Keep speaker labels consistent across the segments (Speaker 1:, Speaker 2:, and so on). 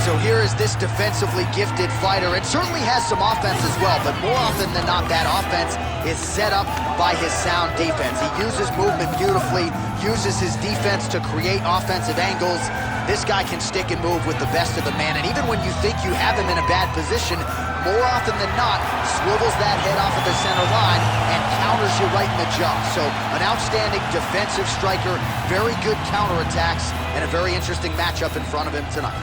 Speaker 1: so here is this defensively gifted fighter. It certainly has some offense as well, but more often than not, that offense is set up by his sound defense. He uses movement beautifully, uses his defense to create offensive angles. This guy can stick and move with the best of the man, and even when you think you have him in a bad position, more often than not, swivels that head off of the center line and counters you right in the jaw. So an outstanding defensive striker, very good counterattacks, and a very interesting matchup in front of him tonight.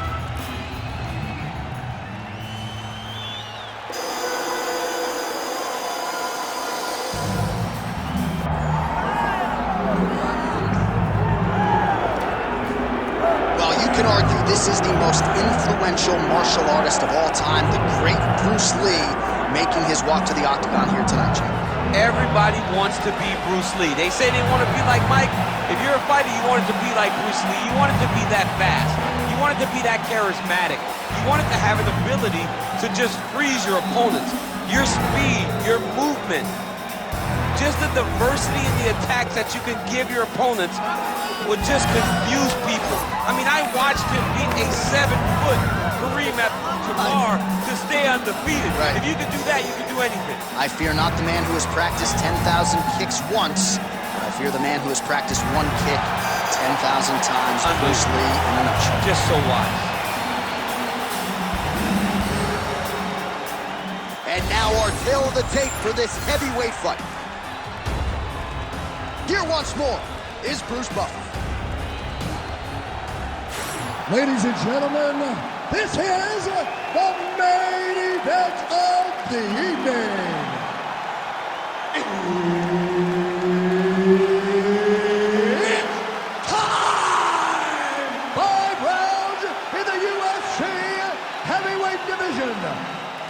Speaker 1: You can argue this is the most influential martial artist of all time, the great Bruce Lee, making his walk to the octagon here tonight, Jim.
Speaker 2: Everybody wants to be Bruce Lee. They say they want to be like Mike. If you're a fighter, you want it to be like Bruce Lee. You want it to be that fast. You want it to be that charismatic. You want it to have an ability to just freeze your opponents. Your speed, your movement, just the diversity in the attacks that you can give your opponents would just confuse people. I mean, I watched him beat a 7-foot Kareem Abdul-Jabbar to stay undefeated.
Speaker 1: Right.
Speaker 2: If you can do that, you can do anything.
Speaker 1: I fear not the man who has practiced 10,000 kicks once, but I fear the man who has practiced one kick 10,000 times. Bruce Lee in a nutshell.
Speaker 2: Just so wise.
Speaker 1: And now our tale of the tape for this heavyweight fight. Here once more is Bruce Buffer.
Speaker 3: Ladies and gentlemen, this is the main event of the evening. It's time! 5 rounds in the UFC heavyweight division.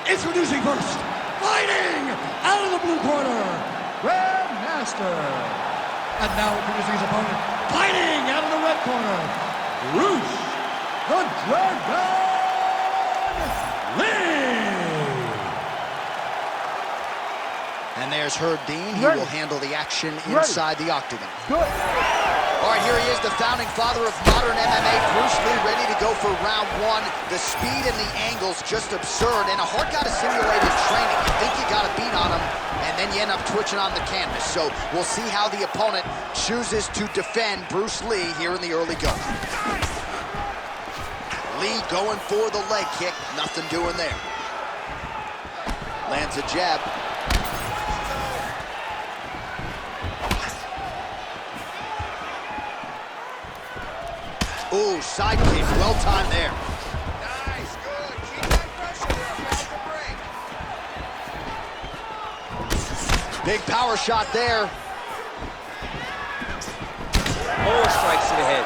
Speaker 3: Introducing first, fighting out of the blue corner, Grandmaster. And now introducing his opponent, fighting out of the red corner, Bruce the Dragon Lee.
Speaker 1: And there's Herb Dean. He will handle the action inside the octagon.
Speaker 3: Good.
Speaker 1: All right, here he is, the founding father of modern MMA, Bruce Lee, ready to go for round one. The speed and the angles just absurd, and a hard guy to simulated training. You think you got a beat on him, and then you end up twitching on the canvas. So we'll see how the opponent chooses to defend Bruce Lee here in the early going. Lee going for the leg kick, nothing doing there. Lands a jab. Ooh, side kick, well timed there.
Speaker 4: Nice, good. Keep that pressure there. Back to break.
Speaker 1: Big power shot there.
Speaker 2: More strikes to the head.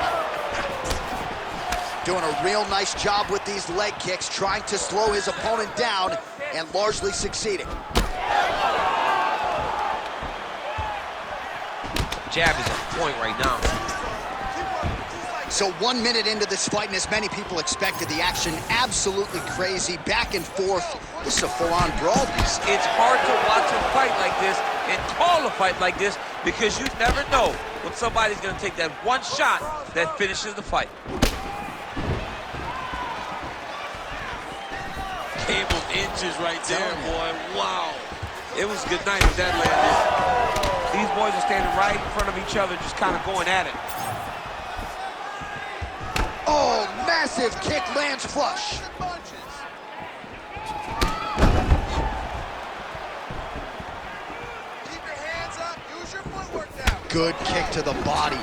Speaker 1: Doing a real nice job with these leg kicks, trying to slow his opponent down and largely succeeding.
Speaker 2: Jab is on point right now.
Speaker 1: So 1 minute into this fight, and as many people expected, the action absolutely crazy, back and forth. This is a full-on brawl.
Speaker 2: It's hard to watch a fight like this and call a fight like this because you never know when somebody's going to take that one shot that finishes the fight. Cable inches right there, boy. Wow. It was a good night if that landed. These boys are standing right in front of each other, just kind of going at it.
Speaker 1: Oh, massive kick lands flush.
Speaker 4: Keep your hands up. Use your footwork now.
Speaker 1: Good kick to the body.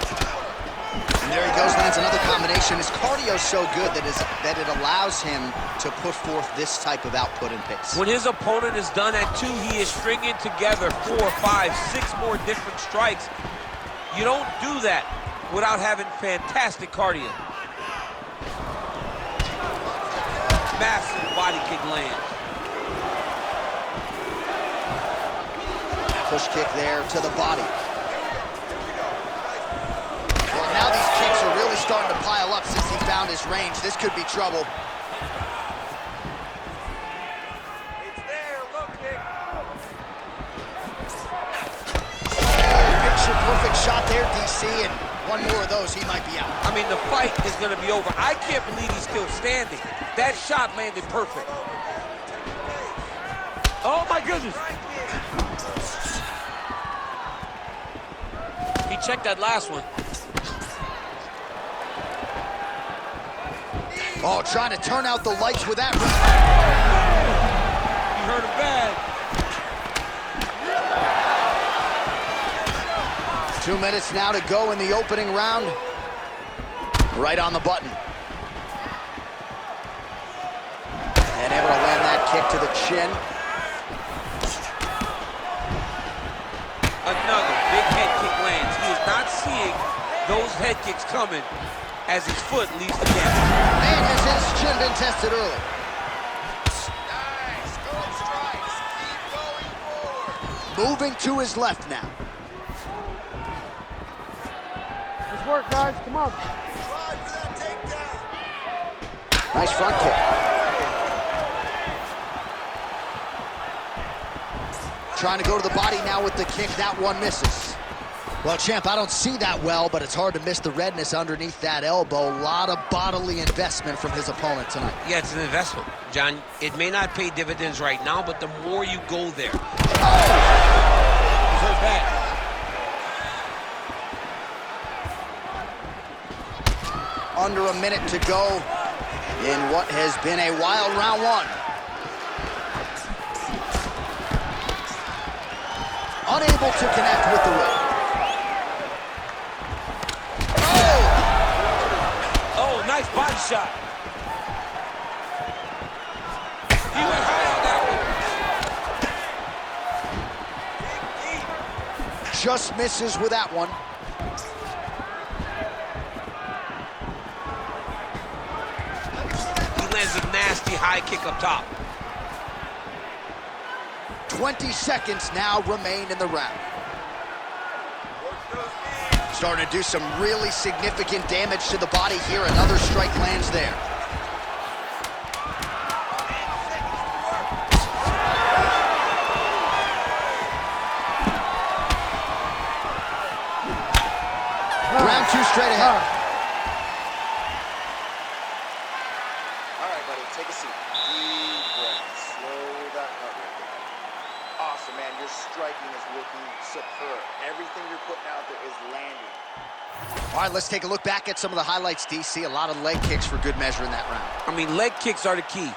Speaker 1: And there he goes, lands another combination. His cardio's so good that it allows him to put forth this type of output and pace.
Speaker 2: When his opponent is done at 2, he is stringing together 4, 5, 6 more different strikes. You don't do that without having fantastic cardio. Massive body kick lands.
Speaker 1: Push kick there to the body. Well, now these kicks are really starting to pile up since he found his range. This could be trouble.
Speaker 4: It's there. Look, kick.
Speaker 1: Picture perfect shot there, DC, and one more of those knows he might be out.
Speaker 2: I mean, the fight is going to be over. I can't believe he's still standing. That shot landed perfect.
Speaker 3: Oh, my goodness.
Speaker 2: He checked that last one.
Speaker 1: Oh, trying to turn out the lights with that.
Speaker 2: He hurt him bad.
Speaker 1: 2 minutes now to go in the opening round. Right on the button. And able to land that kick to the chin.
Speaker 2: Another big head kick lands. He is not seeing those head kicks coming as his foot leaves the canvas.
Speaker 1: Man, has his chin been tested early.
Speaker 4: Nice. Good strikes. Keep going forward.
Speaker 1: Moving to his left now.
Speaker 3: Let's work, guys. Come on.
Speaker 4: Try for that takedown.
Speaker 1: Nice front kick. Trying to go to the body now with the kick. That one misses. Well, champ, I don't see that well, but it's hard to miss the redness underneath that elbow. A lot of bodily investment from his opponent tonight.
Speaker 2: Yeah, it's an investment, John. It may not pay dividends right now, but the more you go there.
Speaker 1: Oh!
Speaker 2: He's hurt bad.
Speaker 1: Under a minute to go in what has been a wild round one. Unable to connect with the whip.
Speaker 2: Oh, nice body shot. He went high on that one.
Speaker 1: Just misses with that one.
Speaker 2: He lands a nasty high kick up top.
Speaker 1: 20 seconds now remain in the round. Starting to do some really significant damage to the body here. Another strike lands there. Round two straight ahead.
Speaker 4: All right, buddy, take a seat. Deep breath. Slow that heart rate down. Awesome, man. Your striking is looking superb. Everything you're putting out there is landing.
Speaker 1: All right, let's take a look back at some of the highlights, DC. A lot of leg kicks for good measure in that round.
Speaker 2: I mean, leg kicks are the key.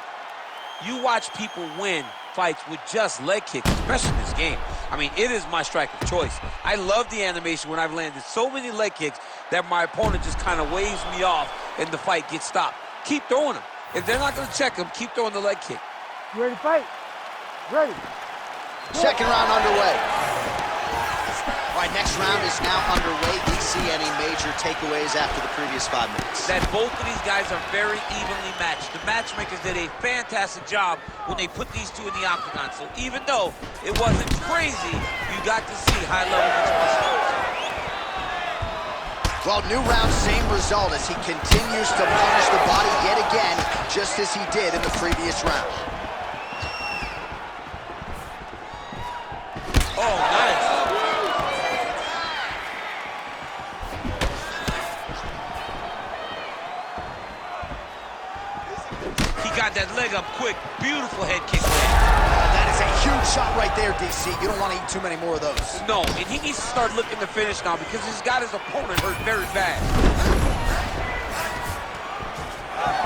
Speaker 2: You watch people win fights with just leg kicks, especially in this game. I mean, it is my strike of choice. I love the animation when I've landed so many leg kicks that my opponent just kind of waves me off and the fight gets stopped. Keep throwing them. If they're not going to check them, keep throwing the leg kick.
Speaker 3: You ready to fight? Ready.
Speaker 1: Second round underway. All right, next round is now underway. Do you see any major takeaways after the previous 5 minutes?
Speaker 2: That both of these guys are very evenly matched. The matchmakers did a fantastic job when they put these two in the octagon. So even though it wasn't crazy, you got to see high-level mixed martial arts.
Speaker 1: Well, new round, same result as he continues to punish the body yet again, just as he did in the previous round.
Speaker 2: Oh, nice. He got that leg up quick. Beautiful head kick.
Speaker 1: That is a huge shot right there, DC. You don't want to eat too many more of those.
Speaker 2: No, and he needs to start looking to finish now because he's got his opponent hurt very bad.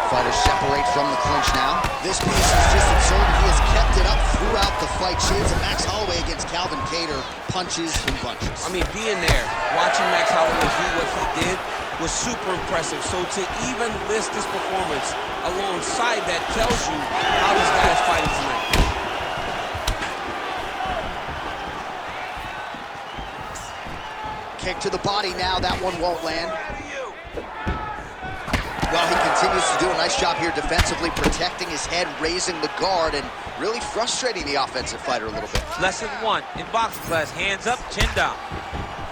Speaker 1: Fighters separate from the clinch now. This piece is just absurd. He has kept it up throughout the fight. Shades of Max Holloway against Calvin Kattar, punches and bunches.
Speaker 2: I mean, being there, watching Max Holloway do what he did was super impressive. So to even list this performance alongside that tells you how this guy is fighting tonight.
Speaker 1: Kick to the body now. That one won't land. Well, he continues to do a nice job here defensively, protecting his head, raising the guard, and really frustrating the offensive fighter a little bit.
Speaker 2: Lesson one in boxing class, hands up, chin down.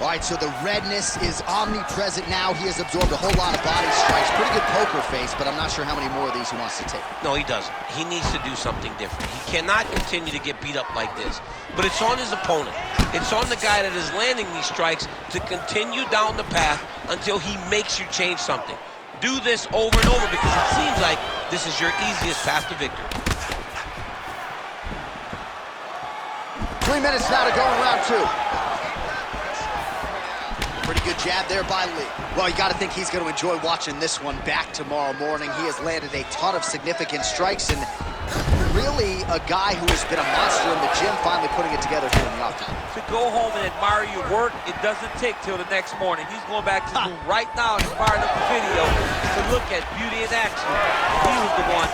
Speaker 1: All right, so the redness is omnipresent now. He has absorbed a whole lot of body strikes. Pretty good poker face, but I'm not sure how many more of these he wants to take.
Speaker 5: No, he doesn't. He needs to do something different. He cannot continue to get beat up like this. But it's on his opponent. It's on the guy that is landing these strikes to continue down the path until he makes you change something. Do this over and over because it seems like this is your easiest path to victory.
Speaker 1: 3 minutes now to go in round 2. Pretty good jab there by Lee. Well, you got to think he's going to enjoy watching this one back tomorrow morning. He has landed a ton of significant strikes, and really a guy who has been a monster in the gym, finally putting it together here in the Octagon.
Speaker 2: To go home and admire your work, it doesn't take till the next morning. He's going back to the room right now and firing up the video to look at beauty in action. He was the one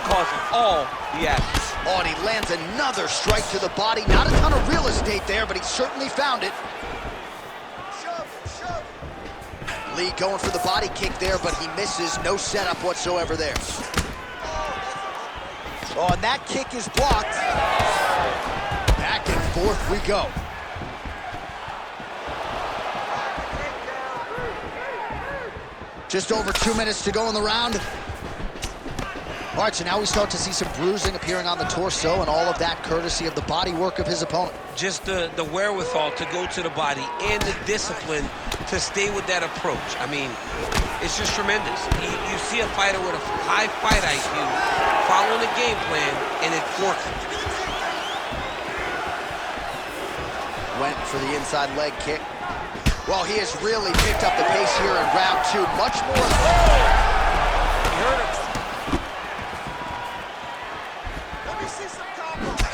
Speaker 2: causing all the action.
Speaker 1: Oh, and he lands another strike to the body. Not a ton of real estate there, but he certainly found it. Lee going for the body kick there, but he misses. No setup whatsoever there. Oh, and that kick is blocked. Back and forth we go. Just over 2 minutes to go in the round. All right, so now we start to see some bruising appearing on the torso, and all of that courtesy of the body work of his opponent.
Speaker 5: Just the wherewithal to go to the body and the discipline to stay with that approach. I mean, it's just tremendous. You see a fighter with a high fight IQ following the game plan, and it's working.
Speaker 1: Went for the inside leg kick. Well, he has really picked up the pace here in round 2. Much more.
Speaker 2: He heard him.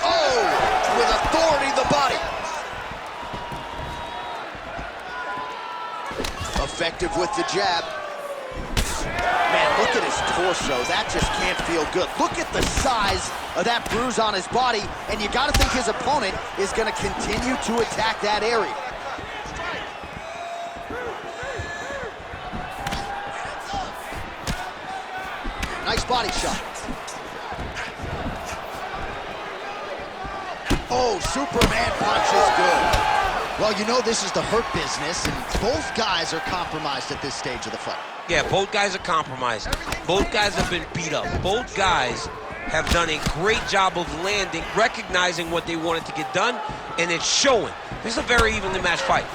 Speaker 1: Oh, with authority, the body. Effective with the jab. Man, look at his torso. That just can't feel good. Look at the size of that bruise on his body, and you got to think his opponent is going to continue to attack that area. Nice body shot. Oh, Superman punch is good. Well, you know this is the hurt business, and both guys are compromised at this stage of the fight.
Speaker 5: Yeah, both guys are compromised. Both guys have been beat up. Both guys have done a great job of landing, recognizing what they wanted to get done, and it's showing. This is a very evenly matched fight.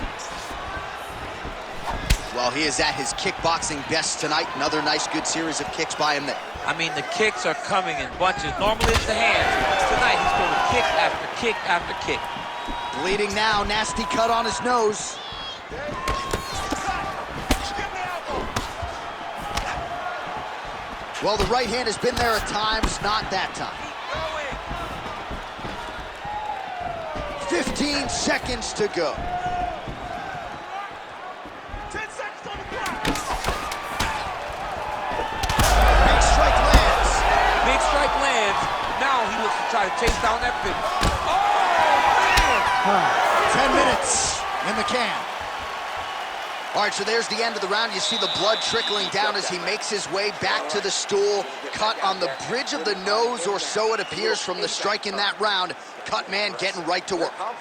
Speaker 1: Well, he is at his kickboxing best tonight. Another nice, good series of kicks by him.
Speaker 2: I mean, the kicks are coming in bunches. Normally it's the hands. Tonight he's going to kick after kick after kick.
Speaker 1: Bleeding now, nasty cut on his nose. Well, the right hand has been there at times, not that time. 15 seconds to go.
Speaker 3: 10 seconds on the clock.
Speaker 1: Big strike lands.
Speaker 2: Big strike lands. Now he looks to try to chase down that finish. Oh, man!
Speaker 1: 10 minutes in the can. All right, so there's the end of the round. You see the blood trickling down as he makes his way back to the stool. Cut on the bridge of the nose, or so it appears from the strike in that round. Cut man getting right to work. All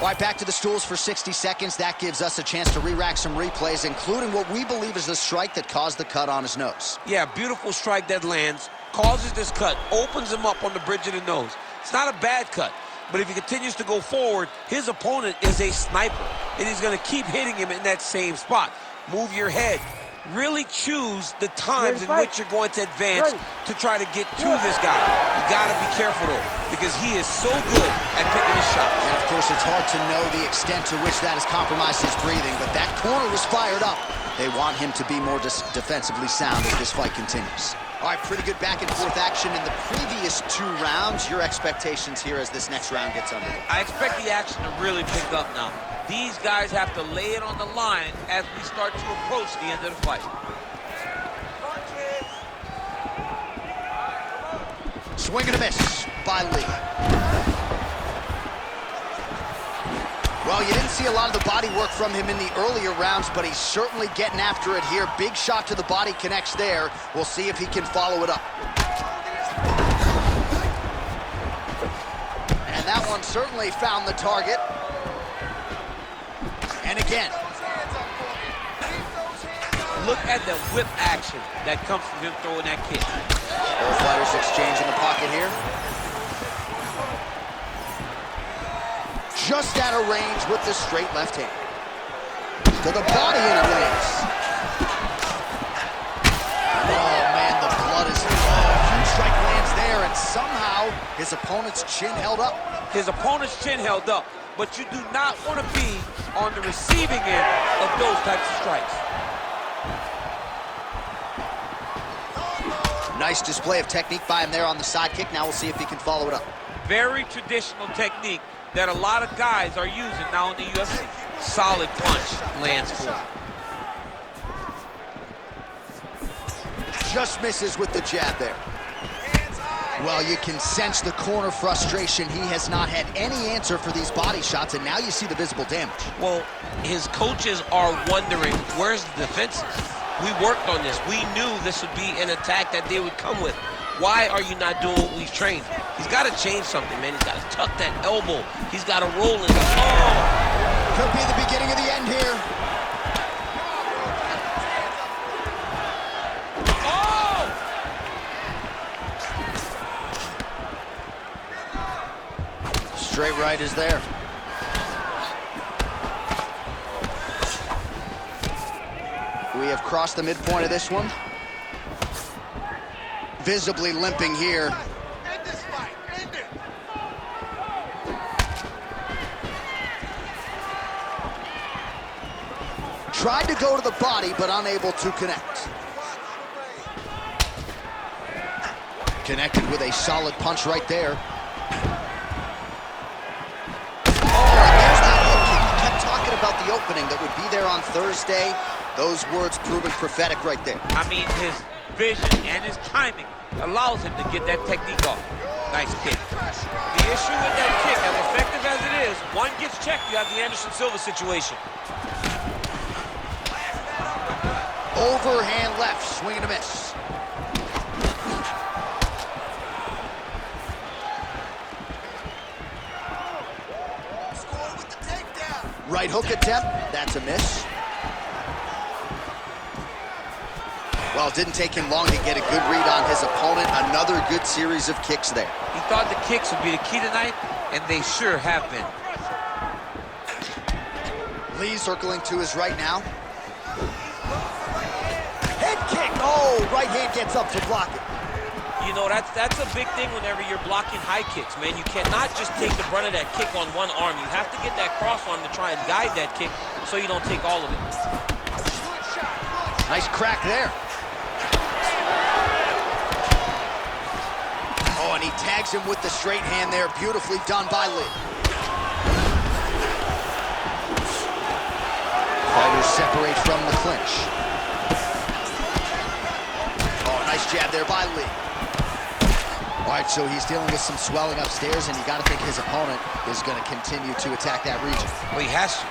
Speaker 1: right, back to the stools for 60 seconds. That gives us a chance to re-rack some replays, including what we believe is the strike that caused the cut on his nose.
Speaker 5: Yeah, beautiful strike that lands, causes this cut, opens him up on the bridge of the nose. It's not a bad cut, but if he continues to go forward, his opponent is a sniper, and he's going to keep hitting him in that same spot. Move your head. Really choose the times in which you're going to advance to try to get to this guy. You got to be careful, though, because he is so good at picking his shots.
Speaker 1: And, of course, it's hard to know the extent to which that has compromised his breathing, but that corner was fired up. They want him to be more defensively sound as this fight continues. All right, pretty good back-and-forth action in the previous 2 rounds. Your expectations here as this next round gets underway?
Speaker 2: I expect the action to really pick up now. These guys have to lay it on the line as we start to approach the end of the fight.
Speaker 1: Swing and a miss by Lee. Well, you didn't see a lot of the body work from him in the earlier rounds, but he's certainly getting after it here. Big shot to the body connects there. We'll see if he can follow it up. And that one certainly found the target. And again.
Speaker 5: Look at the whip action that comes from him throwing that kick.
Speaker 1: Both fighters exchange in the pocket here. Just out of range with the straight left hand. To the body and it lands. Oh man, the blood is flowing. Huge strike lands there, and somehow his opponent's chin held up.
Speaker 5: His opponent's chin held up, but you do not want to be on the receiving end of those types of strikes.
Speaker 1: Nice display of technique by him there on the side kick. Now we'll see if he can follow it up.
Speaker 5: Very traditional technique that a lot of guys are using now in the UFC. Solid punch lands for him.
Speaker 1: Just misses with the jab there. Well, you can sense the corner frustration. He has not had any answer for these body shots, and now you see the visible damage.
Speaker 5: Well, his coaches are wondering, where's the defenses? We worked on this. We knew this would be an attack that they would come with. Why are you not doing what we've trained? He's got to change something, man. He's got to tuck that elbow. He's got to roll it. Oh!
Speaker 1: Could be the beginning of the end here.
Speaker 5: Oh!
Speaker 1: Straight right is there. We have crossed the midpoint of this one. Visibly limping here.
Speaker 4: End this fight. End it.
Speaker 1: Tried to go to the body, but unable to connect. Connected with a solid punch right there. Oh, and there's that hook kick. He kept talking about the opening that would be there on Thursday. Those words proving prophetic right there.
Speaker 5: I mean, his vision and his timing allows him to get that technique off. Nice kick. The issue with that kick, as effective as it is, one gets checked, you have the Anderson Silva situation.
Speaker 1: Overhand left, swing and a miss.
Speaker 4: Score with the takedown.
Speaker 1: Right hook attempt, that's a miss. Well, it didn't take him long to get a good read on his opponent. Another good series of kicks there.
Speaker 5: He thought the kicks would be the key tonight, and they sure have been.
Speaker 1: Lee circling to his right now. Head kick! Oh, right hand gets up to block it.
Speaker 5: You know, that's a big thing whenever you're blocking high kicks, man. You cannot just take the brunt of that kick on one arm. You have to get that cross arm to try and guide that kick so you don't take all of it.
Speaker 1: Nice crack there. Oh, and he tags him with the straight hand there. Beautifully done by Lee. Fighters separate from the clinch. Oh, nice jab there by Lee. All right, so he's dealing with some swelling upstairs, and you got to think his opponent is going to continue to attack that region.
Speaker 5: Well, he has to.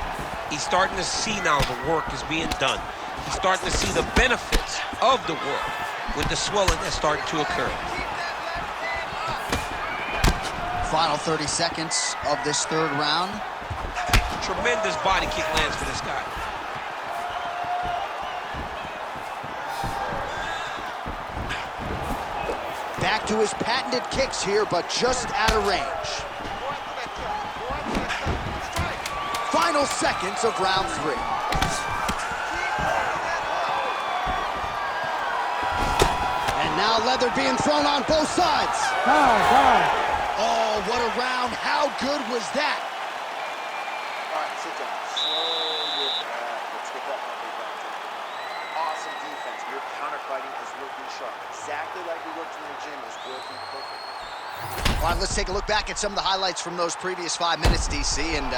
Speaker 5: He's starting to see now the work is being done. He's starting to see the benefits of the work with the swelling that's starting to occur.
Speaker 1: Final 30 seconds of this third round.
Speaker 5: Tremendous body kick lands for this guy.
Speaker 1: Back to his patented kicks here, but just out of range. Final seconds of round 3. And now leather being thrown on both sides. Oh, what a round. How good was that?
Speaker 4: All right, sit down. Slow your breath. Let's get that heart rate back to it. Awesome defense. Your counter-fighting is looking sharp. Exactly like we worked in the gym is working perfect.
Speaker 1: All right, let's take a look back at some of the highlights from those previous 5 minutes, DC. And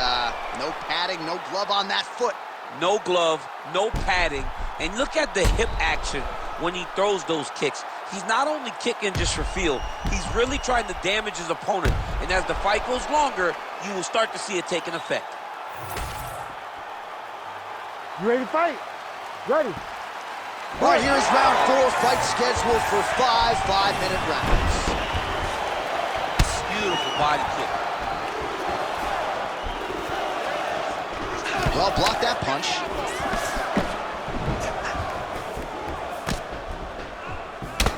Speaker 1: no padding, no glove on that foot.
Speaker 5: No glove, no padding. And look at the hip action when he throws those kicks. He's not only kicking just for feel, he's really trying to damage his opponent. And as the fight goes longer, you will start to see it take an effect.
Speaker 6: You ready to fight? Ready.
Speaker 1: All right, here is round 4, fight scheduled for 5 5-minute rounds.
Speaker 5: Beautiful body kick.
Speaker 1: Well, blocked that punch.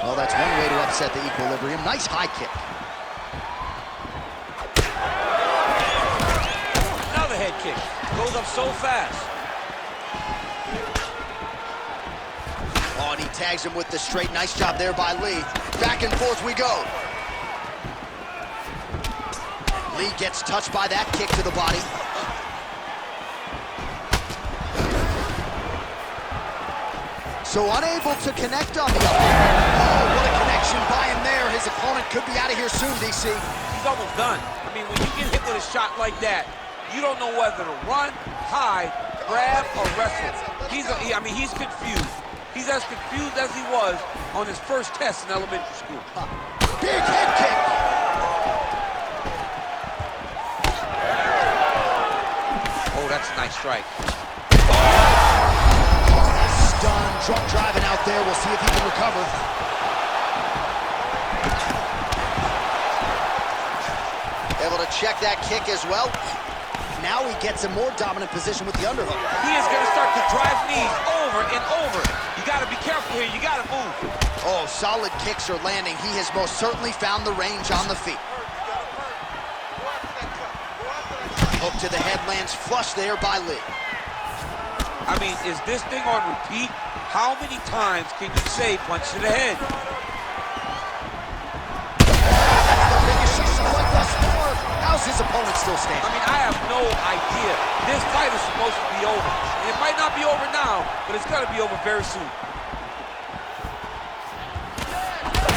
Speaker 1: Well, that's one way to upset the equilibrium. Nice high kick.
Speaker 5: Another head kick. Goes up so fast.
Speaker 1: Oh, and he tags him with the straight. Nice job there by Lee. Back and forth we go. Lee gets touched by that kick to the body. So unable to connect on the upper. Oh, what a connection by him there. His opponent could be out of here soon, DC.
Speaker 5: He's almost done. I mean, when you get hit with a shot like that, you don't know whether to run, hide, grab, or wrestle. He's confused. He's as confused as he was on his first test in elementary school.
Speaker 1: Big head kick.
Speaker 5: Oh, that's a nice strike.
Speaker 1: Stunned, drunk driving out there. We'll see if he can recover. Able to check that kick as well. Now he gets a more dominant position with the underhook.
Speaker 5: He is going to start to drive knees over and over. You got to be careful here. You got to move.
Speaker 1: Oh, solid kicks are landing. He has most certainly found the range on the feet. Hook to the head lands flush there by Lee.
Speaker 5: I mean, is this thing on repeat? How many times can you say punch to the head?
Speaker 1: How's his opponent still standing?
Speaker 5: I mean, I have no idea. This fight is supposed to be over. And it might not be over now, but it's going to be over very soon.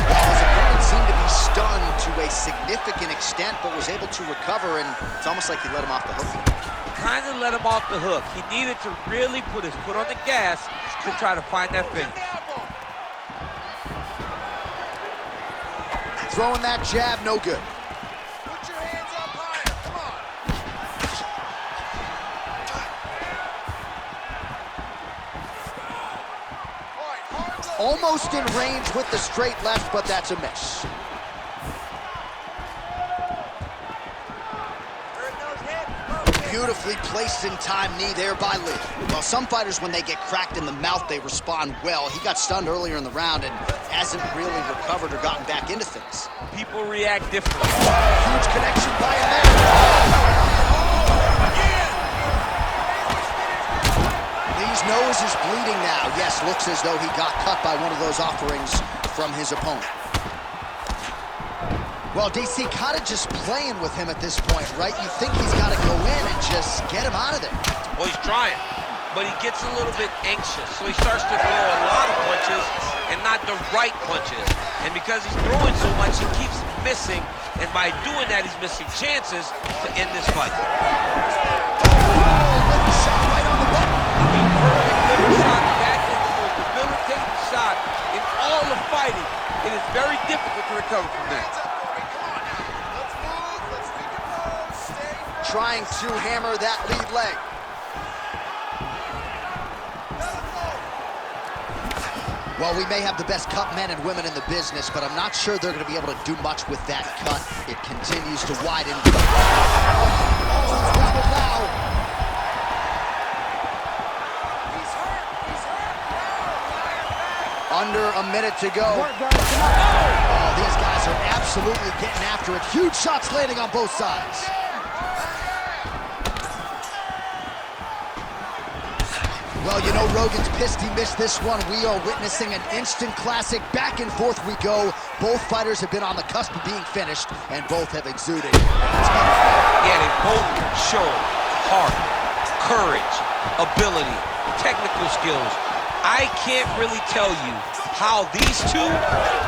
Speaker 1: Well, his opponent seemed to be stunned to a significant extent, but was able to recover, and it's almost like he let him off the hook.
Speaker 5: Kind of let him off the hook. He needed to really put his foot on the gas to try to find that finish.
Speaker 1: Throwing that jab, no good.
Speaker 4: Put your hands up higher. Come on.
Speaker 1: Almost in range with the straight left, but that's a miss. Beautifully placed in time knee there by Lee. Well, some fighters, when they get cracked in the mouth, they respond well. He got stunned earlier in the round and hasn't really recovered or gotten back into things.
Speaker 5: People react differently.
Speaker 1: Huge connection by him there. Lee's nose is bleeding now. Yes, looks as though he got cut by one of those offerings from his opponent. Well, DC kind of just playing with him at this point, right? You think he's got to go in and just get him out of there.
Speaker 5: Well, he's trying, but he gets a little bit anxious, so he starts to throw a lot of punches and not the right punches. And because he's throwing so much, he keeps missing, and by doing that, he's missing chances to end this fight.
Speaker 1: Shot right on the button.
Speaker 5: I mean, perfect liver shot, that is the most debilitating shot in all of fighting. It is very difficult to recover from that.
Speaker 1: Trying to hammer that lead leg. Well, we may have the best cut men and women in the business, but I'm not sure they're going to be able to do much with that cut. It continues to widen. Under a minute to go. Oh, these guys are absolutely getting after it. Huge shots landing on both sides. Well, you know, Rogan's pissed he missed this one. We are witnessing an instant classic. Back and forth we go. Both fighters have been on the cusp of being finished, and both have exuded.
Speaker 5: Yeah, they both show heart, courage, ability, technical skills. I can't really tell you how these two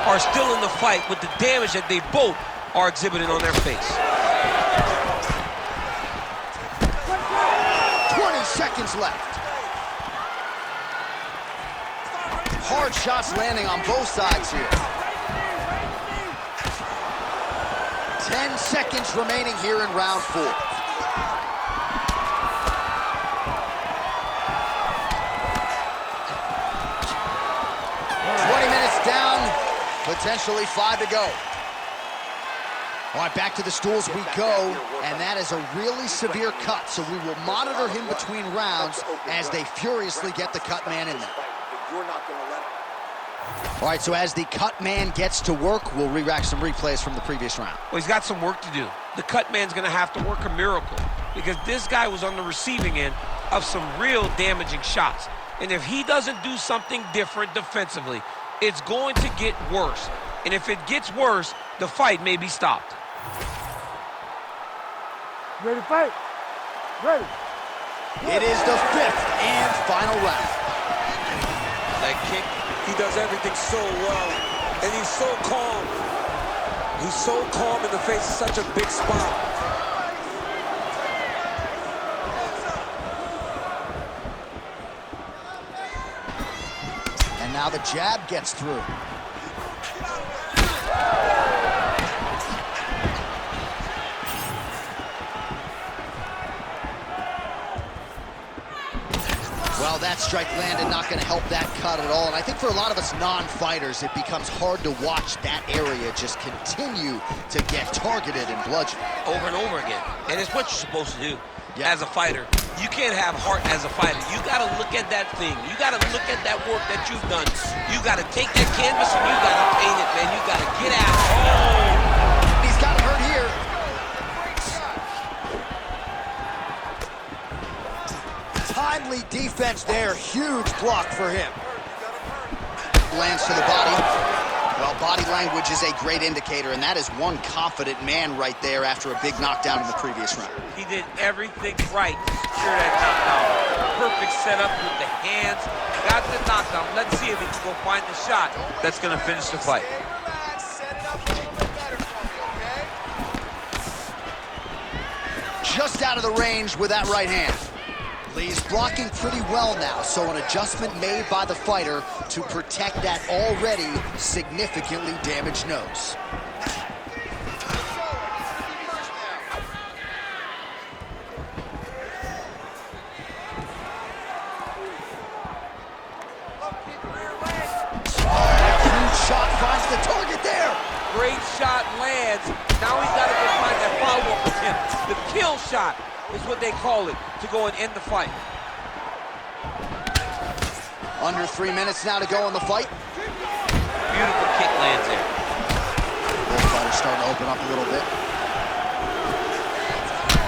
Speaker 5: are still in the fight with the damage that they both are exhibiting on their face.
Speaker 1: 20 seconds left. Hard shots landing on both sides here. 10 seconds remaining here in round 4. 20 minutes down, potentially 5 to go. All right, back to the stools we go, and that is a really severe cut, so we will monitor him between rounds as they furiously get the cut man in there.
Speaker 4: You're not going to let him.
Speaker 1: All right, so as the cut man gets to work, we'll re-rack some replays from the previous round.
Speaker 5: Well, he's got some work to do. The cut man's going to have to work a miracle because this guy was on the receiving end of some real damaging shots. And if he doesn't do something different defensively, it's going to get worse. And if it gets worse, the fight may be stopped.
Speaker 6: Ready to fight? Ready.
Speaker 1: It is the 5th and final round.
Speaker 5: That kick,
Speaker 7: he does everything so well, and he's so calm. He's so calm in the face of such a big spot.
Speaker 1: And now the jab gets through. Well, that strike landed, not going to help that cut at all. And I think for a lot of us non-fighters, it becomes hard to watch that area just continue to get targeted and bludgeoned.
Speaker 5: over and over again. And it's what you're supposed to do as a fighter. You can't have heart as a fighter. You got to look at that thing. You got to look at that work that you've done. You got to take that canvas and you got to paint it, man. You got to get out. Oh!
Speaker 1: He's got it hurt here. Timely defense there. Huge block for him. Lands to the body. Well, body language is a great indicator, and that is one confident man right there after a big knockdown in the previous round.
Speaker 5: He did everything right to secure that knockdown. Perfect setup with the hands. Got the knockdown. Let's see if he can go find the shot that's going to finish the fight.
Speaker 1: Just out of the range with that right hand. Lee's blocking pretty well now, so an adjustment made by the fighter to protect that already significantly damaged nose. Huge shot finds the target there.
Speaker 5: Great shot lands. Now he's got to go find that follow-up attempt. The kill shot is what they call it, to go and end the fight.
Speaker 1: Under 3 minutes now to go in the fight.
Speaker 5: Beautiful kick lands there.
Speaker 1: Both fighters starting to open up a little bit.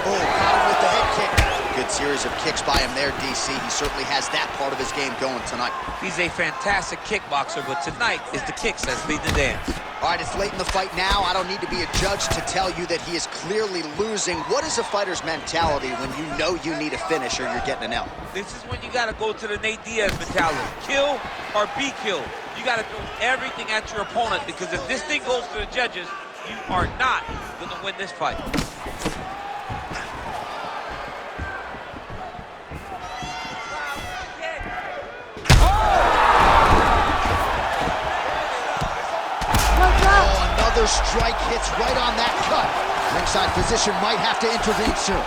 Speaker 1: Oh, caught him with the head kick. Good series of kicks by him there, DC. He certainly has that part of his game going tonight.
Speaker 5: He's a fantastic kickboxer, but tonight is the kicks that lead the dance.
Speaker 1: All right, it's late in the fight now. I don't need to be a judge to tell you that he is clearly losing. What is a fighter's mentality when you know you need a finish or you're getting an L?
Speaker 5: This is when you got to go to the Nate Diaz mentality. Kill or be killed. You got to throw everything at your opponent, because if this thing goes to the judges, you are not going to win this fight.
Speaker 1: Another strike hits right on that cut. Ringside physician might have to intervene soon.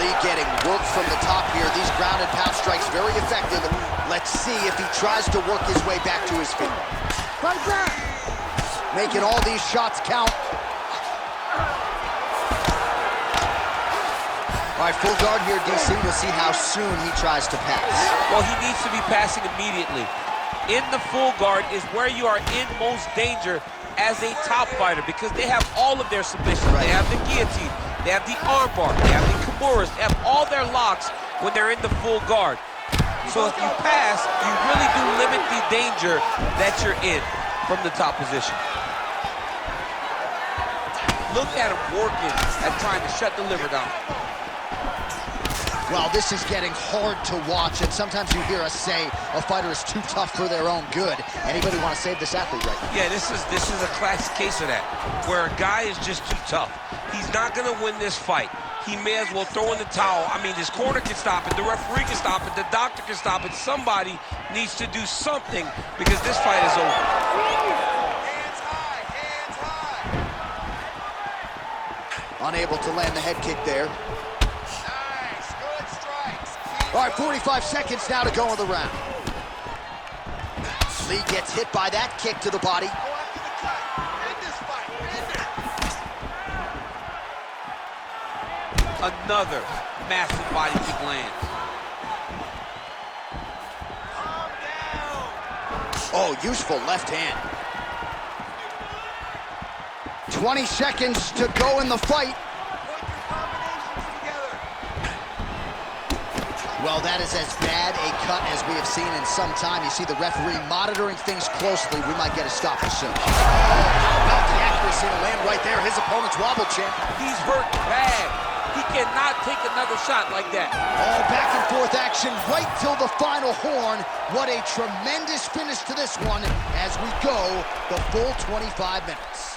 Speaker 1: Lee getting work from the top here. These ground and pound strikes very effective. Let's see if he tries to work his way back to his feet.
Speaker 6: Fight back!
Speaker 1: Making all these shots count. All right, full guard here, DC. We'll see how soon he tries to pass.
Speaker 5: Well, he needs to be passing immediately. In the full guard is where you are in most danger as a top fighter, because they have all of their submissions. Right. They have the guillotine, they have the armbar, they have the kimuras, they have all their locks when they're in the full guard. So if you pass, you really do limit the danger that you're in from the top position. Look at him working at trying to shut the liver down.
Speaker 1: Well, this is getting hard to watch, and sometimes you hear us say a fighter is too tough for their own good. Anybody want to save this athlete right now?
Speaker 5: Yeah, this is a classic case of that, where a guy is just too tough. He's not going to win this fight. He may as well throw in the towel. I mean, his corner can stop it, the referee can stop it, the doctor can stop it. Somebody needs to do something, because this fight is over.
Speaker 4: Hands high, hands high.
Speaker 1: Unable to land the head kick there.
Speaker 4: Nice, good strikes.
Speaker 1: All right, 45 seconds now to go in the round. Lee gets hit by that kick to the body.
Speaker 4: Go after the cut. End this fight. End
Speaker 5: Another massive body kick lands.
Speaker 1: Oh, useful left hand. 20 seconds to go in the fight. Well, that is as bad a cut as we have seen in some time. You see the referee monitoring things closely. We might get a stoppage soon. Oh, how about the accuracy to land right there? His opponent's wobbled, champ.
Speaker 5: He's hurt bad. He cannot take another shot like that.
Speaker 1: Oh, back and forth action right till the final horn. What a tremendous finish to this one as we go the full 25 minutes.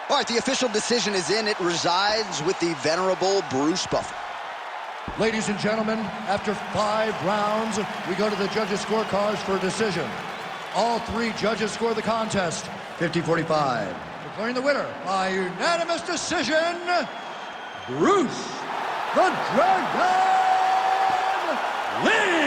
Speaker 1: All right, the official decision is in. It resides with the venerable Bruce Buffer.
Speaker 3: Ladies and gentlemen, after 5 rounds, we go to the judges' scorecards for a decision. All 3 judges score the contest 50-45. Declaring the winner by unanimous decision, Bruce the Dragon Lee!